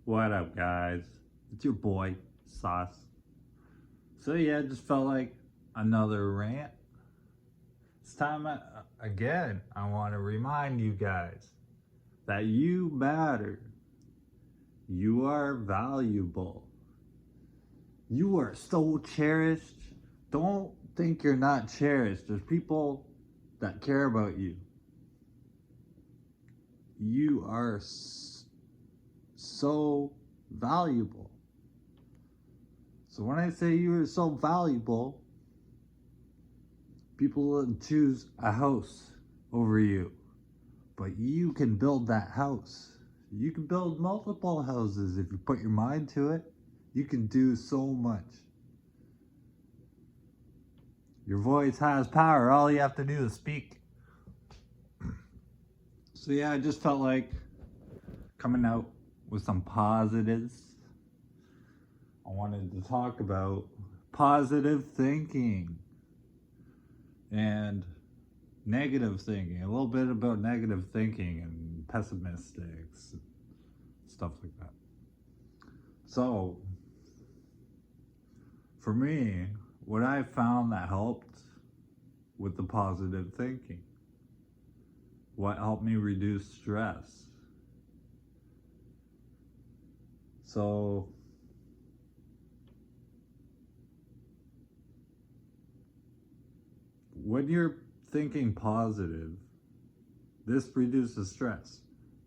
What up, guys? It's your boy, Sauce. So, yeah, I just felt like another rant. It's time again. I want to remind you guys that you matter. You are valuable. You are so cherished. Don't think you're not cherished. There's people that care about you. You are so valuable. So when I say you are so valuable, people will choose a house over you. But you can build that house. You can build multiple houses if you put your mind to it. You can do so much. Your voice has power. All you have to do is speak. So yeah, I just felt like coming out with some positives. I wanted to talk about positive thinking and negative thinking, a little bit about negative thinking and pessimistics, stuff like that. So, for me, what I found that helped with the positive thinking, what helped me reduce stress. So, when you're thinking positive, this reduces stress.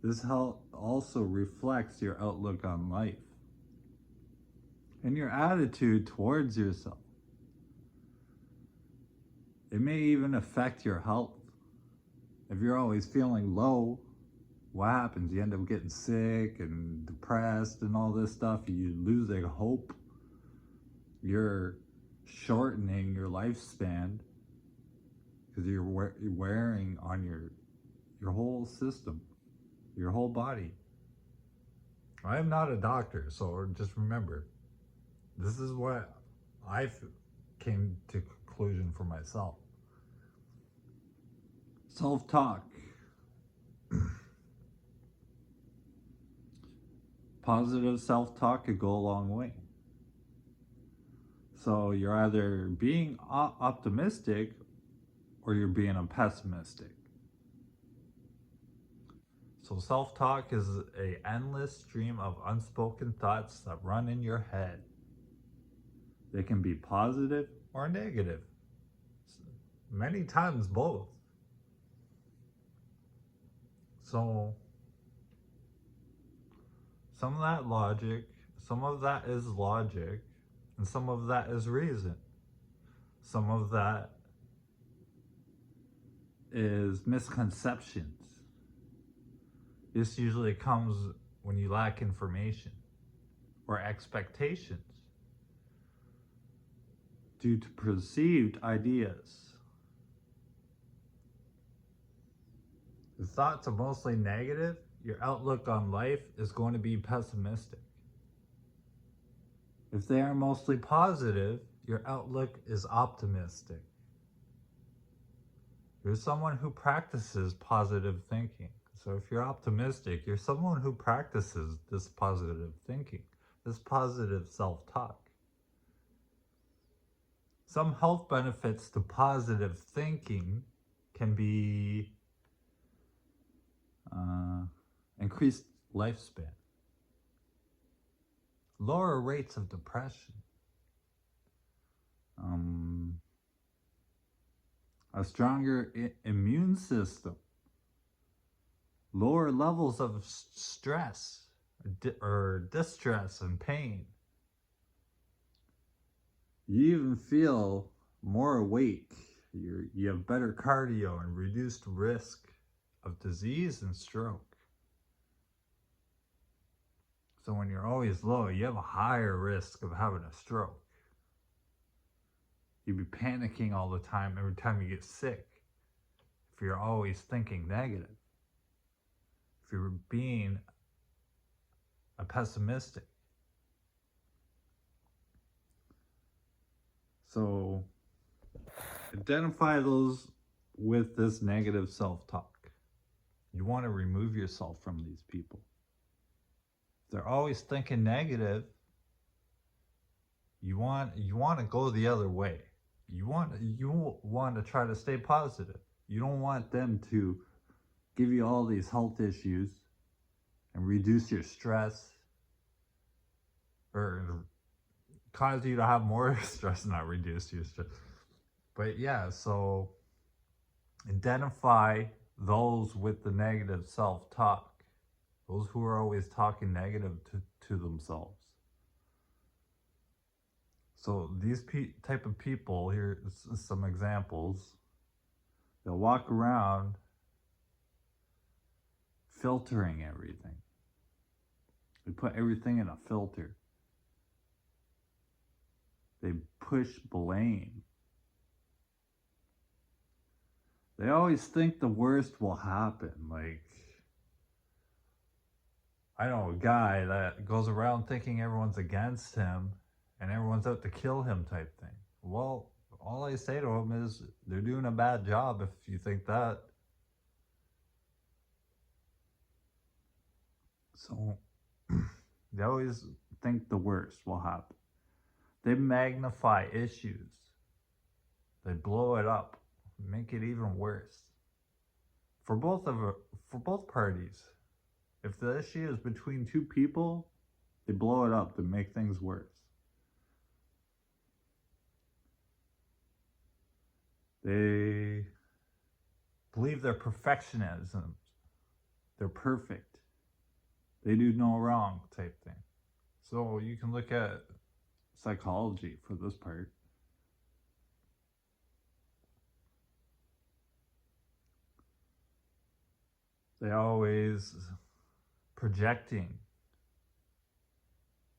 This also reflects your outlook on life and your attitude towards yourself. It may even affect your health. If you're always feeling low, what happens? You end up getting sick and depressed and all this stuff. You're losing hope. You're shortening your lifespan because you're wearing on your whole system, your whole body. I am not a doctor, so just remember, this is what I came to conclusion for myself. Self-talk. Positive self-talk could go a long way. So you're either being optimistic or you're being a pessimistic. So self-talk is an endless stream of unspoken thoughts that run in your head. They can be positive or negative. Many times both. So some of that is logic, and some of that is reason. Some of that is misconceptions. This usually comes when you lack information or expectations due to perceived ideas. If thoughts are mostly negative, your outlook on life is going to be pessimistic. If they are mostly positive, your outlook is optimistic. You're someone who practices positive thinking. So if you're optimistic, you're someone who practices this positive thinking, this positive self-talk. Some health benefits to positive thinking can be increased lifespan, lower rates of depression, a stronger immune system, lower levels of stress or distress and pain. You even feel more awake. You have better cardio and reduced risk of disease and stroke. So when you're always low, you have a higher risk of having a stroke. You'd be panicking all the time every time you get sick if you're always thinking negative. If you're being a pessimistic. So identify those with this negative self-talk. You want to remove yourself from these people. they're always thinking negative, you want to go the other way. You want to try to stay positive. You don't want them to give you all these health issues and reduce your stress or cause you to have more stress, not reduce your stress. But yeah, so identify those with the negative self-talk, those who are always talking negative to themselves. So these type of people, here some examples. They'll walk around filtering everything. They put everything in a filter. They push blame. They always think the worst will happen. Like, I know a guy that goes around thinking everyone's against him and everyone's out to kill him type thing. Well, all I say to him is they're doing a bad job if you think that. So they always think the worst will happen. They magnify issues. They blow it up, make it even worse. For both parties. If the issue is between two people, they blow it up to make things worse. They believe they're perfectionism. They're perfect. They do no wrong type thing. So you can look at psychology for this part. They always projecting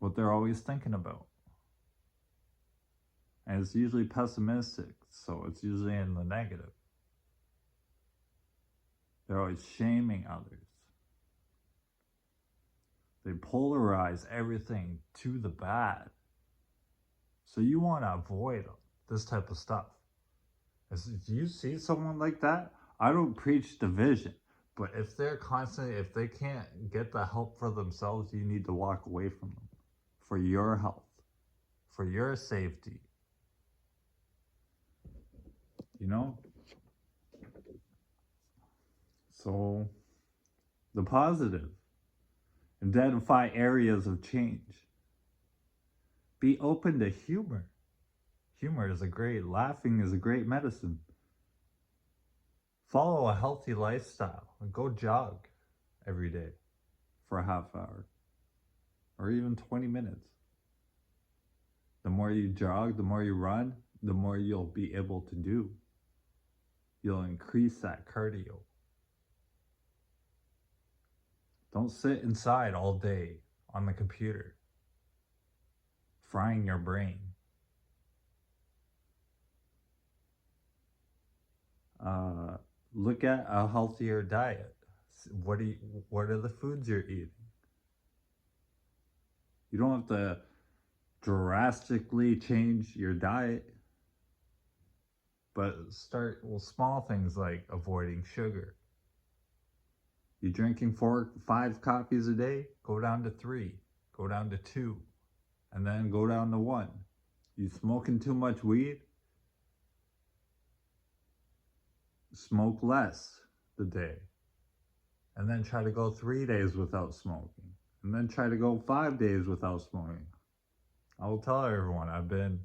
what they're always thinking about. And it's usually pessimistic, so it's usually in the negative. They're always shaming others. They polarize everything to the bad. So you want to avoid this type of stuff. If you see someone like that, I don't preach division. But if they can't get the help for themselves, you need to walk away from them. For your health. For your safety. You know? So, the positive. Identify areas of change. Be open to humor. Laughing is a great medicine. Follow a healthy lifestyle and go jog every day for a half hour or even 20 minutes. The more you jog, the more you run, the more you'll be able to do. You'll increase that cardio. Don't sit inside all day on the computer, frying your brain. Look at a healthier diet. What are the foods you're eating? You don't have to drastically change your diet, but start with small things like avoiding sugar. You drinking 4-5 coffees a day? Go down to 3, go down to 2, and then go down to 1. You smoking too much weed? Smoke less the day. And then try to go 3 days without smoking. And then try to go 5 days without smoking. I will tell everyone I've been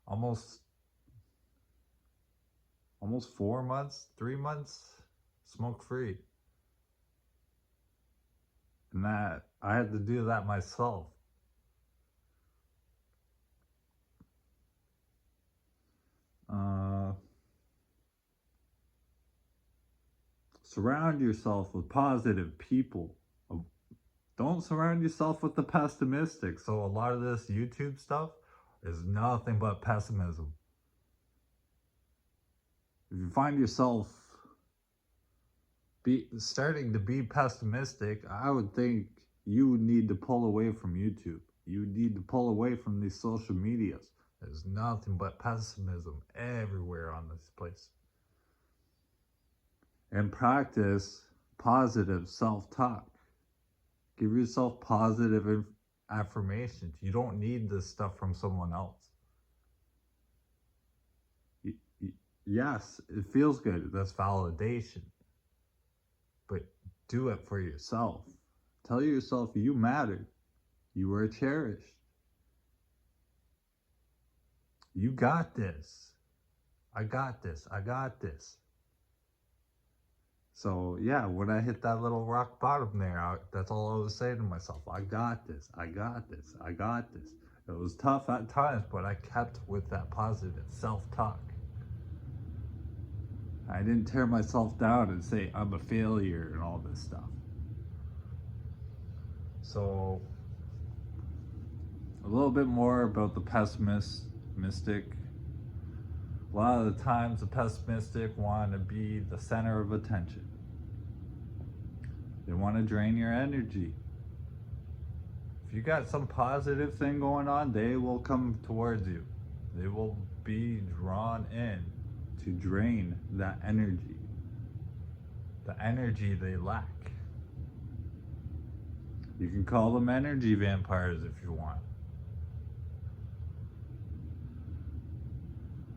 almost 4 months, 3 months smoke free. And that I had to do that myself. Surround yourself with positive people. Don't surround yourself with the pessimistic. So a lot of this YouTube stuff is nothing but pessimism. If you find yourself starting to be pessimistic, I would think you would need to pull away from YouTube. You would need to pull away from these social medias. There's nothing but pessimism everywhere on this place. And practice positive self-talk. Give yourself positive affirmations. You don't need this stuff from someone else. Y- y- Yes, it feels good. That's validation. But do it for yourself. Tell yourself you matter. You are cherished. You got this. I got this. I got this. So, yeah, when I hit that little rock bottom there, that's all I was saying to myself. I got this. I got this. I got this. It was tough at times, but I kept with that positive self-talk. I didn't tear myself down and say I'm a failure and all this stuff. So, a little bit more about the pessimistic. A lot of the times, the pessimistic want to be the center of attention. They want to drain your energy. If you got some positive thing going on, they will come towards you. They will be drawn in to drain that energy, the energy they lack. You can call them energy vampires if you want.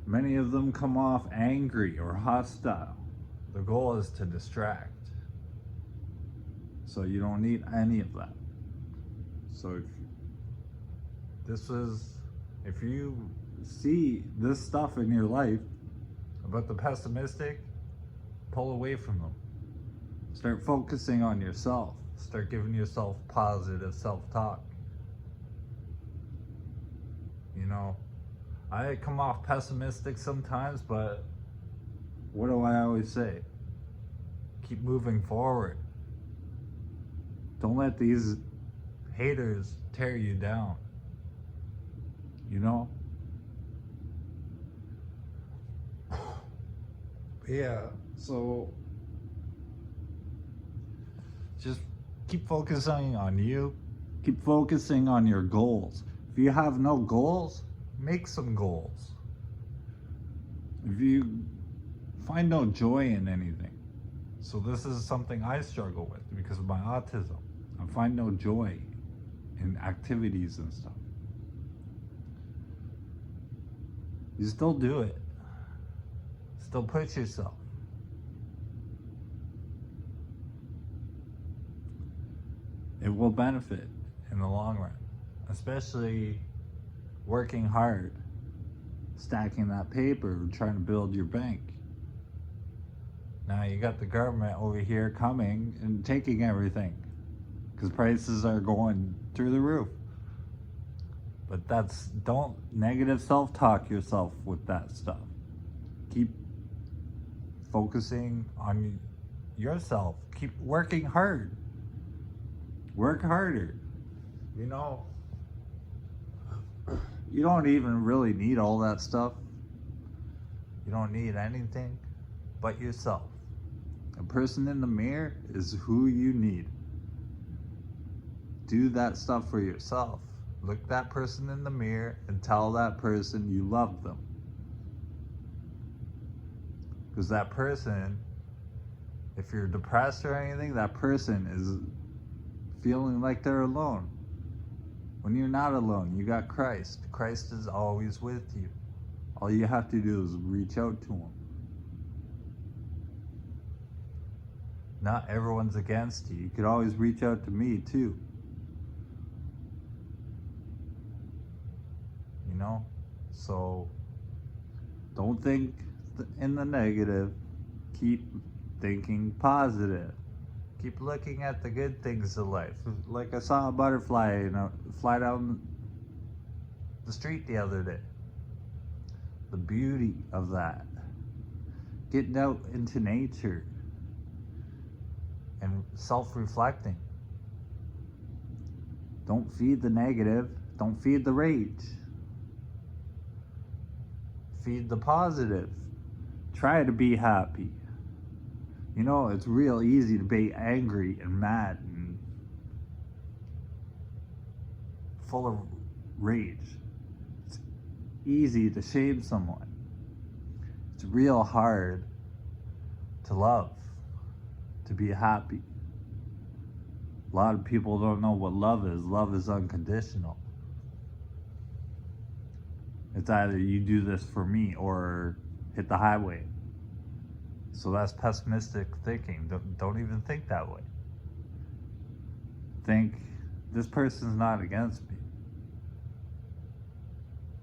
Many of them come off angry or hostile. The goal is to distract. So you don't need any of that. So if you see this stuff in your life about the pessimistic, pull away from them. Start focusing on yourself. Start giving yourself positive self-talk. You know, I come off pessimistic sometimes, but what do I always say? Keep moving forward. Don't let these haters tear you down. You know? Yeah, so just keep focusing on you. Keep focusing on your goals. If you have no goals, make some goals. If you find no joy in anything, so this is something I struggle with because of my autism. I find no joy in activities and stuff. You still do it. Still push yourself. It will benefit in the long run, especially working hard, stacking that paper, trying to build your bank. Now you got the government over here coming and taking everything because prices are going through the roof. But don't negative self-talk yourself with that stuff. Keep focusing on yourself. Keep working hard. Work harder. You know, you don't even really need all that stuff. You don't need anything but yourself. A person in the mirror is who you need. Do that stuff for yourself. Look that person in the mirror and tell that person you love them. Because that person, if you're depressed or anything, that person is feeling like they're alone. When you're not alone, you got Christ. Christ is always with you. All you have to do is reach out to him. Not everyone's against you. You could always reach out to me too. You know? So don't think in the negative. Keep thinking positive. Keep looking at the good things of life. Like I saw a butterfly, fly down the street the other day. The beauty of that. Getting out into nature and self-reflecting. Don't feed the negative. Don't feed the rage. Feed the positive. Try to be happy. You know, it's real easy to be angry and mad and full of rage. It's easy to shame someone. It's real hard to love, to be happy. lot of people don't know what love is. Love is unconditional. It's either you do this for me or hit the highway. So that's pessimistic thinking. Don't even think that way. Think, this person's not against me.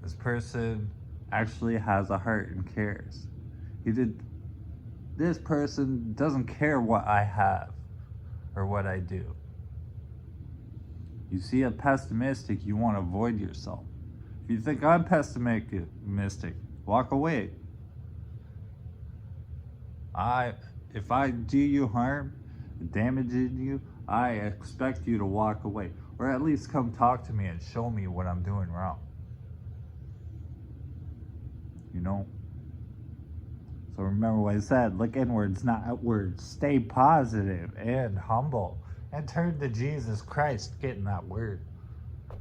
This person actually has a heart and cares. This person doesn't care what I have or what I do. You see a pessimistic, you want to avoid yourself. If you think I'm pessimistic, walk away. If I do you harm, damaging you, I expect you to walk away. Or at least come talk to me and show me what I'm doing wrong. You know? So remember what I said, look inwards, not outwards. Stay positive and humble. And turn to Jesus Christ, get in that word.